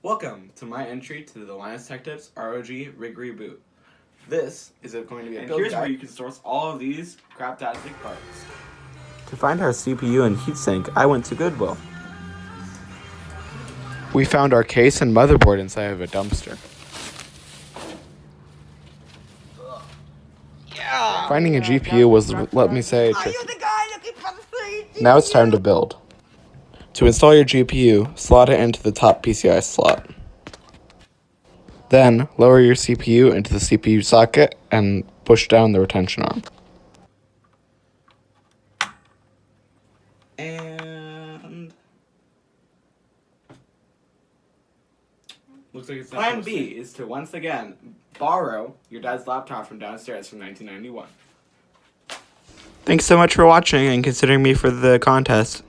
Welcome to my entry to the Linus Detectives ROG Rig Reboot. This is going to be a build here's guide. where you can source all of these craptastic parts. To find our CPU and heatsink, I went to Goodwill. We found our case and motherboard inside of a dumpster. Finding a GPU was, let me say, tricky. Now it's time to build. To install your GPU, slot it into the top PCI slot. Then, lower your CPU into the CPU socket and push down the retention arm. And Looks like it's Plan B is to once again borrow your dad's laptop from downstairs from 1991. Thanks so much for watching and considering me for the contest.